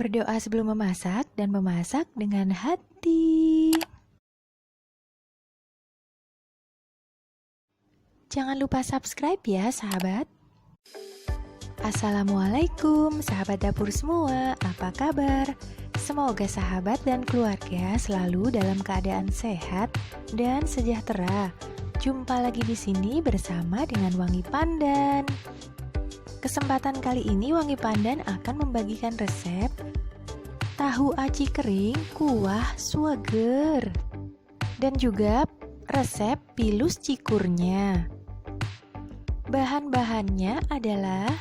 Berdoa sebelum memasak dan memasak dengan hati. Jangan lupa subscribe ya sahabat. Assalamualaikum sahabat dapur semua, apa kabar? Semoga sahabat dan keluarga selalu dalam keadaan sehat dan sejahtera. Jumpa lagi di sini bersama dengan Wangi Pandan. Kesempatan kali ini Wangi Pandan akan membagikan resep tahu aci kering kuah sueger dan juga resep pilus cikurnya. Bahan-bahannya adalah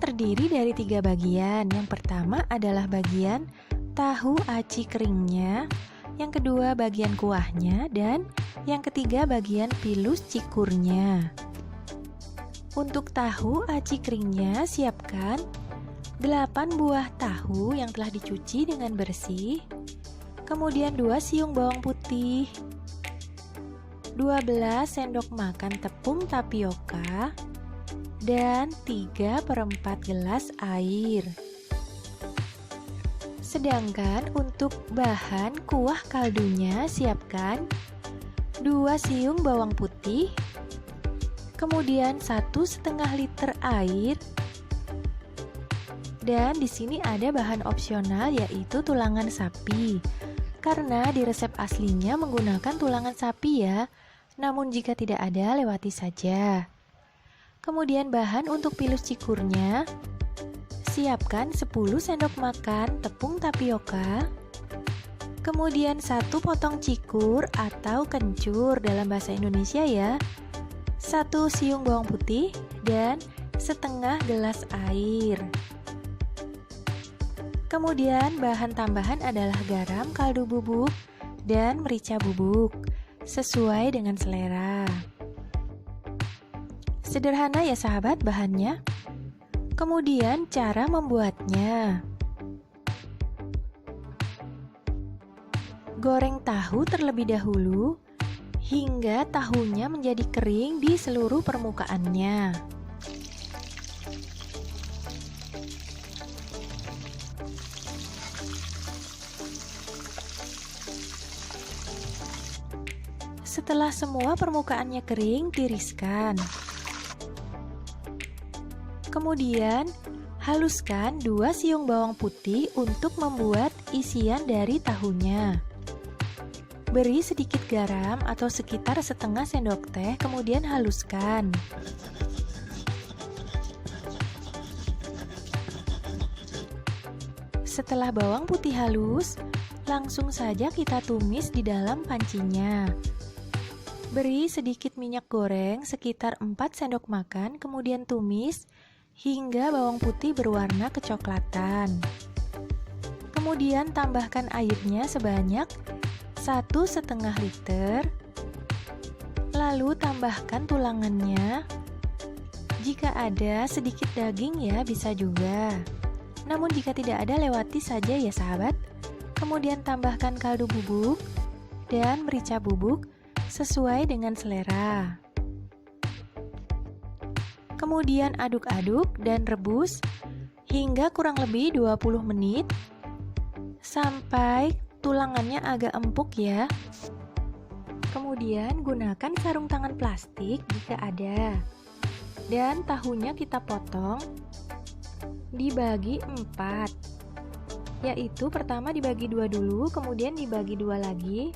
terdiri dari 3 bagian. Yang pertama adalah bagian tahu aci keringnya, yang kedua bagian kuahnya, dan yang ketiga bagian pilus cikurnya. Untuk tahu aci keringnya, siapkan 8 buah tahu yang telah dicuci dengan bersih, kemudian 2 siung bawang putih, 12 sendok makan tepung tapioka, dan 3/4 gelas air. Sedangkan untuk bahan kuah kaldunya, siapkan 2 siung bawang putih, kemudian 1,5 liter air, dan di sini ada bahan opsional yaitu tulangan sapi. Karena di resep aslinya menggunakan tulangan sapi ya, namun jika tidak ada lewati saja. Kemudian bahan untuk pilus cikurnya, siapkan 10 sendok makan tepung tapioka, kemudian 1 potong cikur atau kencur dalam bahasa Indonesia ya, 1 siung bawang putih, dan setengah gelas air. Kemudian bahan tambahan adalah garam kaldu bubuk dan merica bubuk sesuai dengan selera. Sederhana ya sahabat bahannya. Kemudian cara membuatnya. Goreng tahu terlebih dahulu hingga tahunya menjadi kering di seluruh permukaannya. Setelah semua permukaannya kering, tiriskan. Kemudian, haluskan 2 siung bawang putih untuk membuat isian dari tahunya. Beri sedikit garam atau sekitar setengah sendok teh, kemudian haluskan. Setelah bawang putih halus, langsung saja kita tumis di dalam pancinya. Beri sedikit minyak goreng sekitar 4 sendok makan, kemudian tumis hingga bawang putih berwarna kecoklatan. Kemudian tambahkan airnya sebanyak 1,5 liter. Lalu tambahkan tulangannya. Jika ada sedikit daging ya bisa juga. Namun jika tidak ada lewati saja ya sahabat. Kemudian tambahkan kaldu bubuk dan merica bubuk sesuai dengan selera. Kemudian aduk-aduk dan rebus hingga kurang lebih 20 menit sampai tulangannya agak empuk ya. Kemudian gunakan sarung tangan plastik jika ada. Dan tahunya kita potong dibagi 4. Yaitu pertama dibagi 2 dulu, kemudian dibagi 2 lagi.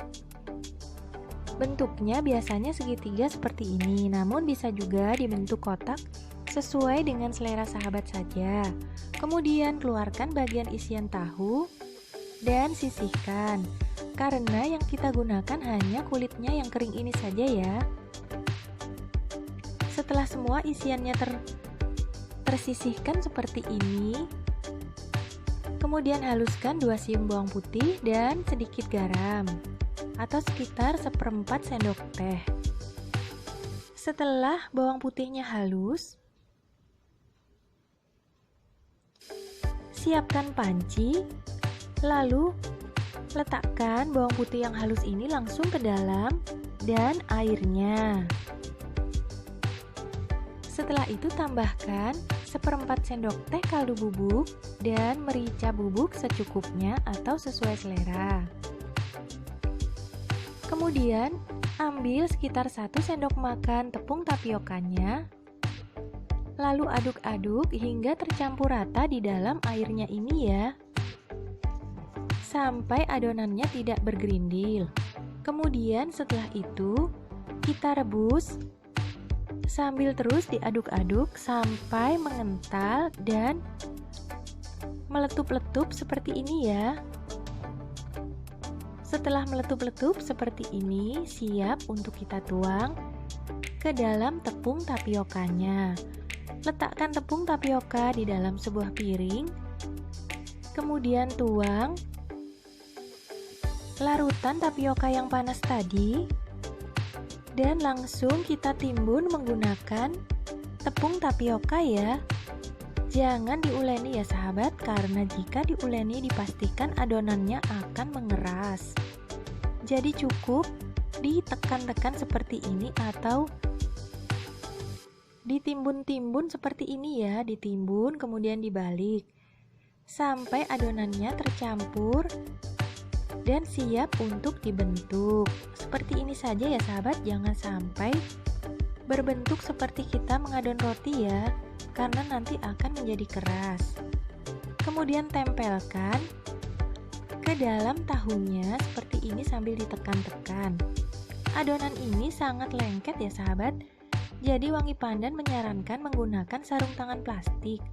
Bentuknya biasanya segitiga seperti ini, namun bisa juga dibentuk kotak sesuai dengan selera sahabat saja. Kemudian keluarkan bagian isian tahu dan sisihkan, karena yang kita gunakan hanya kulitnya yang kering ini saja ya. Setelah semua isiannya tersisihkan seperti ini, kemudian haluskan 2 siung bawang putih dan sedikit garam atau sekitar 1/4 sendok teh. Setelah bawang putihnya halus, siapkan panci. Lalu, letakkan bawang putih yang halus ini langsung ke dalam dan airnya. Setelah itu tambahkan 1/4 sendok teh kaldu bubuk, dan merica bubuk secukupnya atau sesuai selera. Kemudian, ambil sekitar 1 sendok makan tepung tapiokanya, lalu aduk-aduk hingga tercampur rata di dalam airnya ini ya, sampai adonannya tidak bergerindil. Kemudian setelah itu, kita rebus sambil terus diaduk-aduk sampai mengental dan meletup-letup seperti ini ya. Setelah meletup-letup seperti ini, siap untuk kita tuang ke dalam tepung tapiokanya. Letakkan tepung tapioka di dalam sebuah piring, kemudian tuang larutan tapioka yang panas tadi, dan langsung kita timbun menggunakan tepung tapioka ya. Jangan diuleni ya sahabat, karena jika diuleni dipastikan adonannya akan mengeras. Jadi cukup ditekan-tekan seperti ini atau ditimbun-timbun seperti ini ya, ditimbun kemudian dibalik sampai adonannya tercampur dan siap untuk dibentuk. Seperti ini saja ya sahabat, jangan sampai berbentuk seperti kita mengadon roti ya, karena nanti akan menjadi keras. Kemudian tempelkan ke dalam tahunya seperti ini sambil ditekan-tekan. Adonan ini sangat lengket ya sahabat, jadi Wangi Pandan menyarankan menggunakan sarung tangan plastik.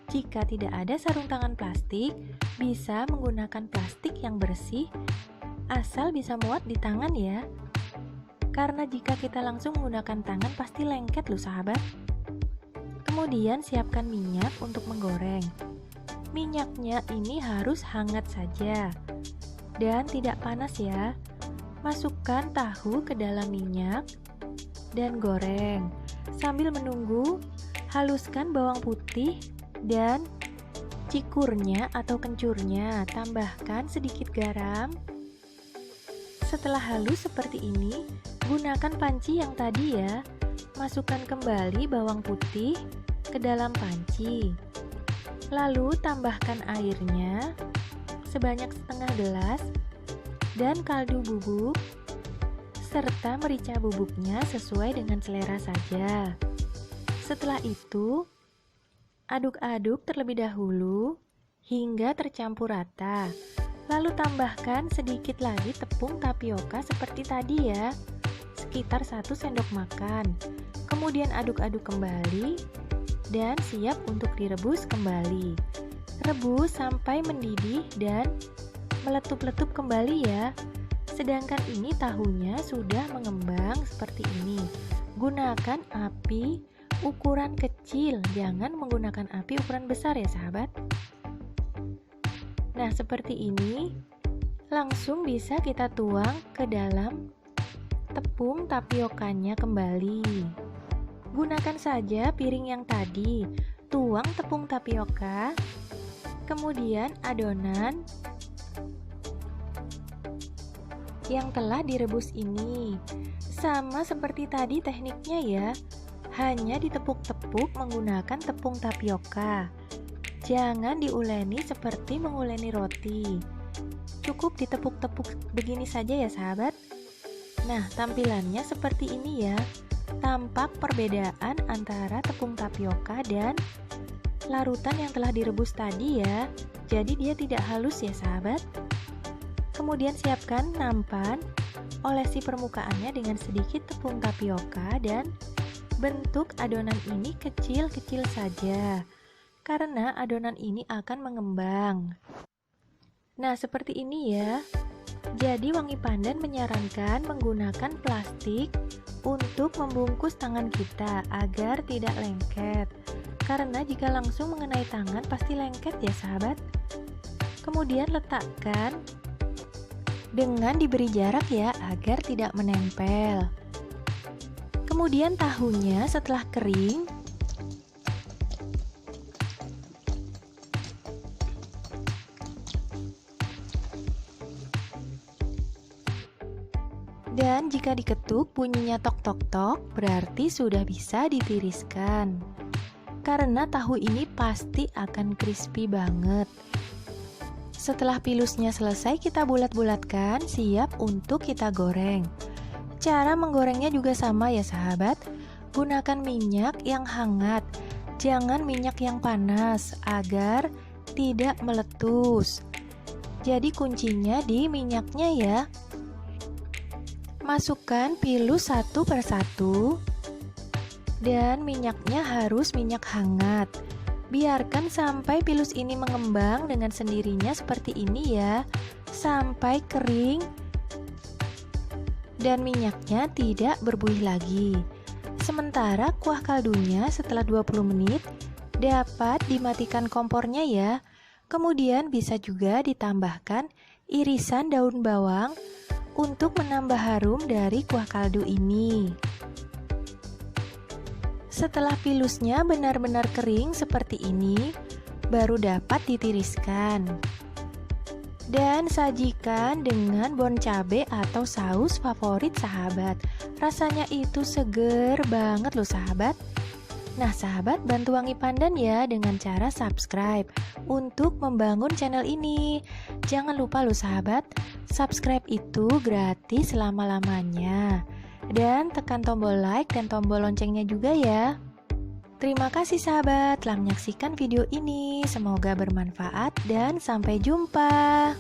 Jika tidak ada sarung tangan plastik, bisa menggunakan plastik yang bersih, asal bisa muat di tangan ya. Karena jika kita langsung menggunakan tangan pasti lengket loh sahabat. Kemudian siapkan minyak untuk menggoreng. Minyaknya ini harus hangat saja dan tidak panas ya. Masukkan tahu ke dalam minyak dan goreng. Sambil menunggu, haluskan bawang putih dan cikurnya atau kencurnya. Tambahkan sedikit garam. Setelah halus seperti ini, gunakan panci yang tadi ya. Masukkan kembali bawang putih ke dalam panci. Lalu tambahkan airnya sebanyak setengah gelas dan kaldu bubuk serta merica bubuknya sesuai dengan selera saja. Setelah itu, aduk-aduk terlebih dahulu hingga tercampur rata. Lalu tambahkan sedikit lagi tepung tapioka seperti tadi ya, sekitar 1 sendok makan. Kemudian aduk-aduk kembali dan siap untuk direbus kembali. Rebus sampai mendidih dan meletup-letup kembali ya. Sedangkan ini tahunya sudah mengembang seperti ini. Gunakan api ukuran kecil, jangan menggunakan api ukuran besar ya sahabat. Nah seperti ini, langsung bisa kita tuang ke dalam tepung tapiokanya kembali. Gunakan saja piring yang tadi, tuang tepung tapioka, kemudian adonan yang telah direbus ini. Sama seperti tadi tekniknya ya, hanya ditepuk-tepuk menggunakan tepung tapioka. Jangan diuleni seperti menguleni roti. Cukup ditepuk-tepuk begini saja ya sahabat. Nah, tampilannya seperti ini ya. Tampak perbedaan antara tepung tapioka dan larutan yang telah direbus tadi ya. Jadi dia tidak halus ya sahabat. Kemudian siapkan nampan, olesi permukaannya dengan sedikit tepung tapioka dan bentuk adonan ini kecil-kecil saja, karena adonan ini akan mengembang. Nah, seperti ini ya. Jadi Wangi Pandan menyarankan menggunakan plastik untuk membungkus tangan kita agar tidak lengket. Karena jika langsung mengenai tangan pasti lengket ya sahabat. Kemudian letakkan dengan diberi jarak ya agar tidak menempel. Kemudian tahunya setelah kering, dan jika diketuk bunyinya tok tok tok, berarti sudah bisa ditiriskan. karena tahu ini pasti akan crispy banget. Setelah pilusnya selesai, kita bulat-bulatkan, siap untuk kita goreng. Cara menggorengnya juga sama ya sahabat. Gunakan minyak yang hangat, jangan minyak yang panas agar tidak meletus. Jadi kuncinya di minyaknya ya. Masukkan pilus satu persatu. Dan minyaknya harus minyak hangat. Biarkan sampai pilus ini mengembang dengan sendirinya seperti ini ya, sampai kering dan minyaknya tidak berbuih lagi. Sementara kuah kaldunya setelah 20 menit dapat dimatikan kompornya ya. Kemudian bisa juga ditambahkan irisan daun bawang untuk menambah harum dari kuah kaldu ini. Setelah pilusnya benar-benar kering seperti ini, baru dapat ditiriskan. Dan sajikan dengan bon cabe atau saus favorit sahabat. Rasanya itu seger banget loh sahabat. Nah sahabat, bantu Wangi Pandan ya dengan cara subscribe untuk membangun channel ini. Jangan lupa loh sahabat, subscribe itu gratis selama-lamanya. Dan tekan tombol like dan tombol loncengnya juga ya. Terima kasih sahabat telah menyaksikan video ini. Semoga bermanfaat dan sampai jumpa.